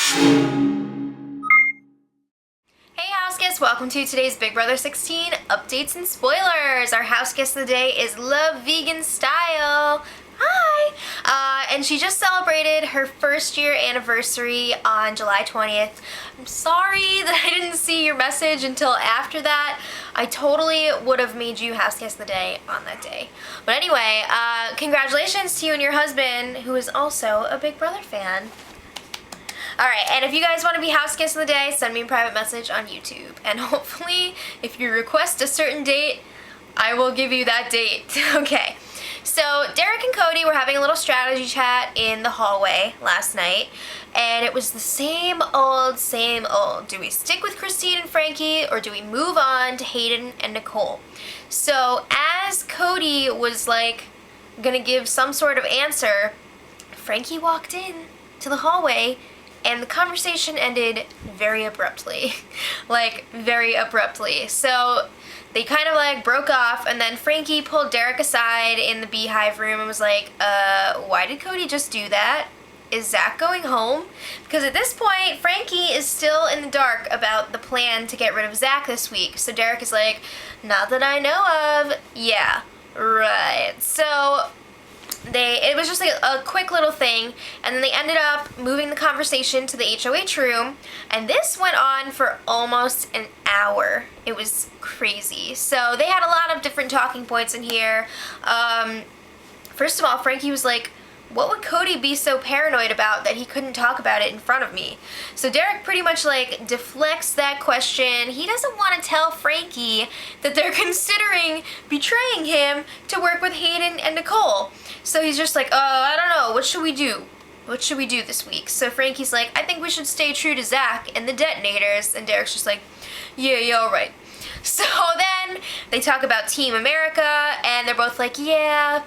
Hey house guests, welcome to today's Big Brother 16 updates and spoilers. Our house guest of the day is Love Vegan Style. Hi! And she just celebrated her first year anniversary on July 20th. I'm sorry that I didn't see your message until after that. I totally would have made you house guest of the day on that day. But anyway, congratulations to you and your husband, who is also a Big Brother fan. Alright, and if you guys want to be house guests of the day, send me a private message on YouTube. And hopefully, if you request a certain date, I will give you that date. Okay. So, Derek and Cody were having a little strategy chat in the hallway last night, and it was the same old, same old. Do we stick with Christine and Frankie, or do we move on to Hayden and Nicole? So, as Cody was, gonna give some sort of answer, Frankie walked in to the hallway, and the conversation ended very abruptly. Very abruptly. So they kind of broke off, and then Frankie pulled Derek aside in the beehive room and was like, why did Cody just do that? Is Zach going home? Because at this point, Frankie is still in the dark about the plan to get rid of Zach this week. So Derek is like, not that I know of. Yeah, right. So it was just a quick little thing, and then they ended up moving the conversation to the HOH room, and this went on for almost an hour. It was crazy. So they had a lot of different talking points in here. First of all, Frankie was like, what would Cody be so paranoid about that he couldn't talk about it in front of me? So Derek pretty much deflects that question. He doesn't want to tell Frankie that they're considering betraying him to work with Hayden and Nicole. So he's just like, I don't know, what should we do? What should we do this week? So Frankie's like, I think we should stay true to Zach and the detonators. And Derek's just like, yeah, all right. So then they talk about Team America, and they're both like, yeah,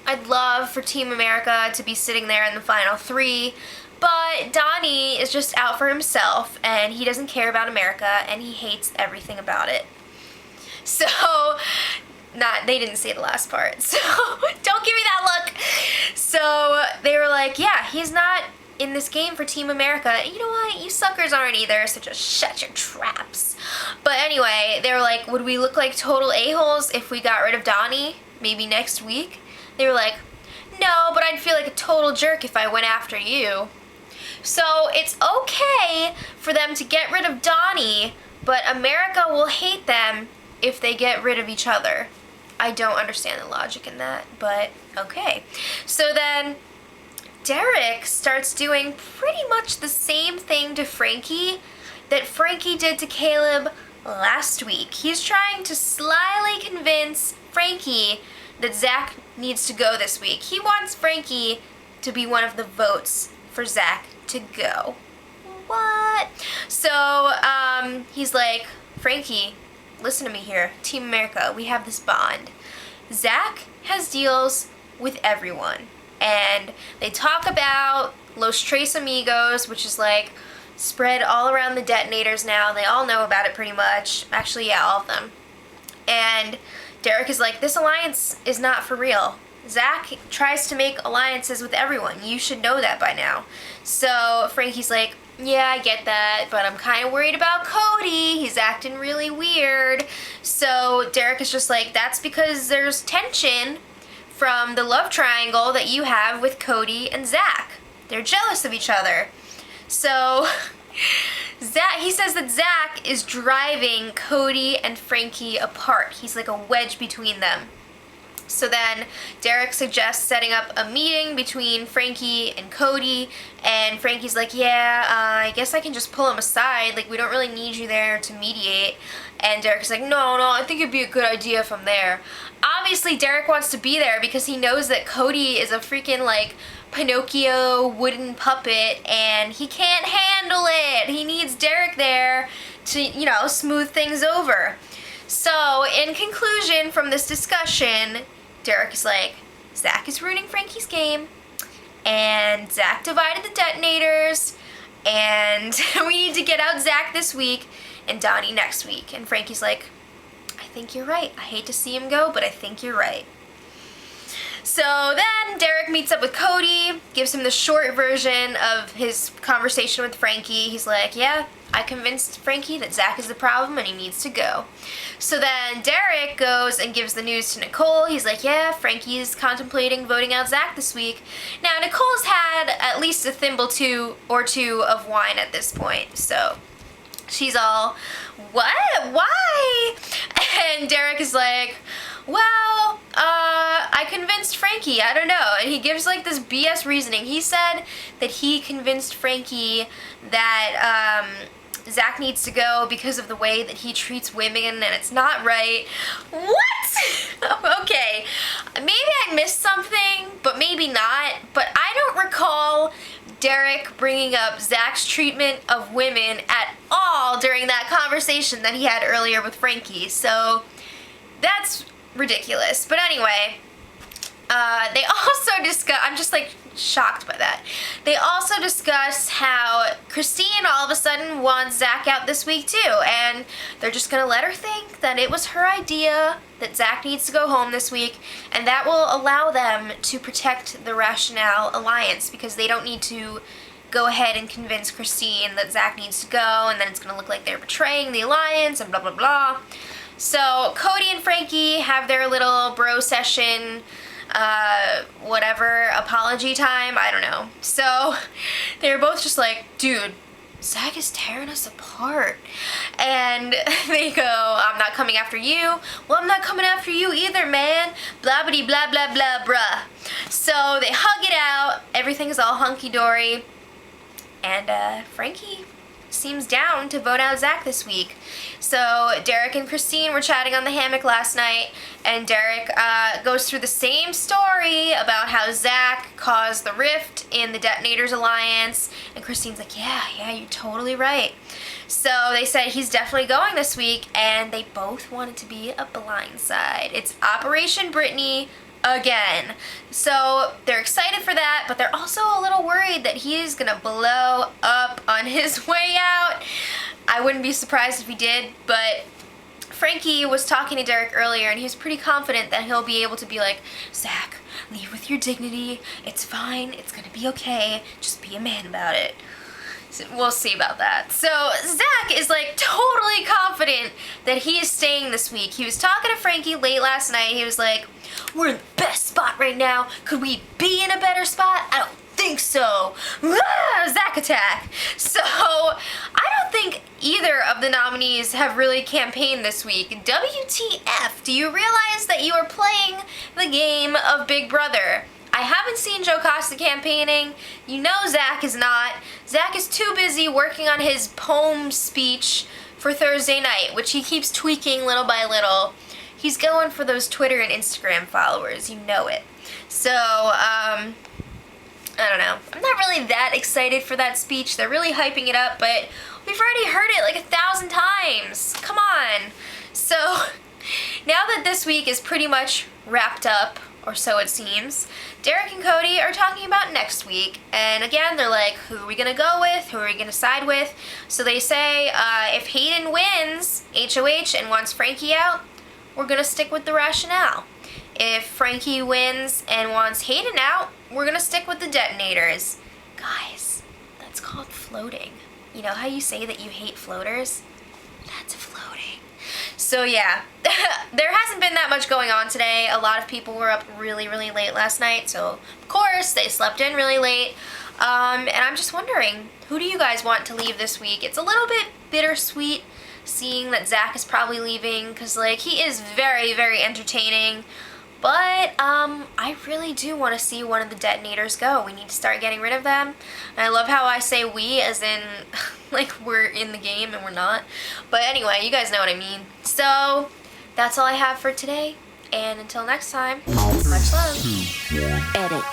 I'd love for Team America to be sitting there in the final three, but Donnie is just out for himself, and he doesn't care about America, and he hates everything about it. So, they didn't say the last part, so don't give me that look. So they were like, yeah, he's not in this game for Team America. You know what? You suckers aren't either, so just shut your traps. But anyway, they were like, would we look like total a-holes if we got rid of Donnie maybe next week? They were like, no, but I'd feel like a total jerk if I went after you. So it's okay for them to get rid of Donnie, but America will hate them if they get rid of each other. I don't understand the logic in that, but okay. So then Derek starts doing pretty much the same thing to Frankie that Frankie did to Caleb last week. He's trying to slyly convince Frankie that Zach needs to go this week. He wants Frankie to be one of the votes for Zach to go. What? So, he's like, Frankie, listen to me here. Team America, we have this bond. Zach has deals with everyone. And they talk about Los Tres Amigos, which is spread all around the detonators now. They all know about it pretty much. Actually, yeah, all of them. And Derek is like, this alliance is not for real. Zach tries to make alliances with everyone. You should know that by now. So Frankie's like, yeah, I get that, but I'm kind of worried about Cody. He's acting really weird. So Derek is just like, that's because there's tension from the love triangle that you have with Cody and Zach. They're jealous of each other. So he says that Zach is driving Cody and Frankie apart. He's like a wedge between them. So then Derek suggests setting up a meeting between Frankie and Cody, and Frankie's like, yeah, I guess I can just pull him aside. We don't really need you there to mediate. And Derek's like, no, I think it'd be a good idea if I'm there. Obviously, Derek wants to be there because he knows that Cody is a freaking, Pinocchio wooden puppet, and he can't handle it. He needs Derek there to, smooth things over. So, in conclusion from this discussion, Derek is like, Zach is ruining Frankie's game, and Zach divided the detonators, and we need to get out Zach this week and Donnie next week. And Frankie's like, I think you're right. I hate to see him go, but I think you're right. So then Derek meets up with Cody, gives him the short version of his conversation with Frankie. He's like, yeah, I convinced Frankie that Zach is the problem and he needs to go. So then Derek goes and gives the news to Nicole. He's like, yeah, Frankie's contemplating voting out Zach this week. Now, Nicole's had at least a thimble or two of wine at this point, so she's all, what? Why? And Derek is like, well, I convinced Frankie, I don't know. And he gives like this BS reasoning. He said that he convinced Frankie that Zach needs to go because of the way that he treats women and it's not right. What? Okay, maybe I missed something, but maybe not. But I don't recall Derek bringing up Zach's treatment of women at all during that conversation that he had earlier with Frankie. So that's ridiculous. But anyway, they also discuss, I'm just like shocked by that. They also discuss how Christine all of a sudden wants Zach out this week too, and they're just gonna let her think that it was her idea that Zach needs to go home this week, and that will allow them to protect the Rationale alliance because they don't need to go ahead and convince Christine that Zach needs to go, and then it's gonna look like they're betraying the alliance and blah blah blah. So Cody and Frankie have their little bro session, whatever, apology time, I don't know. So they're both just like, dude, Zach is tearing us apart. And they go, I'm not coming after you. Well, I'm not coming after you either, man. Blah bitty blah blah blah bruh. So they hug it out, everything's all hunky-dory, and Frankie seems down to vote out Zach this week. So Derek and Christine were chatting on the hammock last night, and Derek goes through the same story about how Zach caused the rift in the Detonators Alliance, and Christine's like, yeah, you're totally right. So they said he's definitely going this week, and they both wanted to be a blindside. It's Operation Brittany again. So they're excited for that, but they're also a little worried that he's gonna blow up on his way out. I wouldn't be surprised if he did, but Frankie was talking to Derek earlier and he was pretty confident that he'll be able to be like, Zach, leave with your dignity, it's fine, it's gonna be okay, just be a man about it. So we'll see about that. So Zach is like totally confident that he is staying this week. He was talking to Frankie late last night. He was like, we're in the best spot right now. Could we be in a better spot? I don't think so. Zach attack. So I don't think either of the nominees have really campaigned this week. WTF? Do you realize that you are playing the game of Big Brother? I haven't seen Joe Costa campaigning. You know Zach is not. Zach is too busy working on his poem speech for Thursday night, which he keeps tweaking little by little. He's going for those Twitter and Instagram followers, you know it. So, I don't know. I'm not really that excited for that speech. They're really hyping it up, but we've already heard it like 1,000 times. Come on. So, now that this week is pretty much wrapped up, or so it seems, Derek and Cody are talking about next week, and again, they're like, who are we gonna go with? Who are we gonna side with? So they say, if Hayden wins HOH and wants Frankie out, we're gonna stick with the Rationale. If Frankie wins and wants Hayden out, we're gonna stick with the Detonators. Guys, that's called floating. You know how you say that you hate floaters? That's floating. So yeah, there hasn't been that much going on today. A lot of people were up really, really late last night, so of course they slept in really late. And I'm just wondering, who do you guys want to leave this week? It's a little bit bittersweet seeing that Zach is probably leaving, because like he is very, very entertaining. But I really do want to see one of the Detonators go. We need to start getting rid of them. And I love how I say we as in like we're in the game and we're not. But anyway, you guys know what I mean. So that's all I have for today. And until next time, much love. Edit.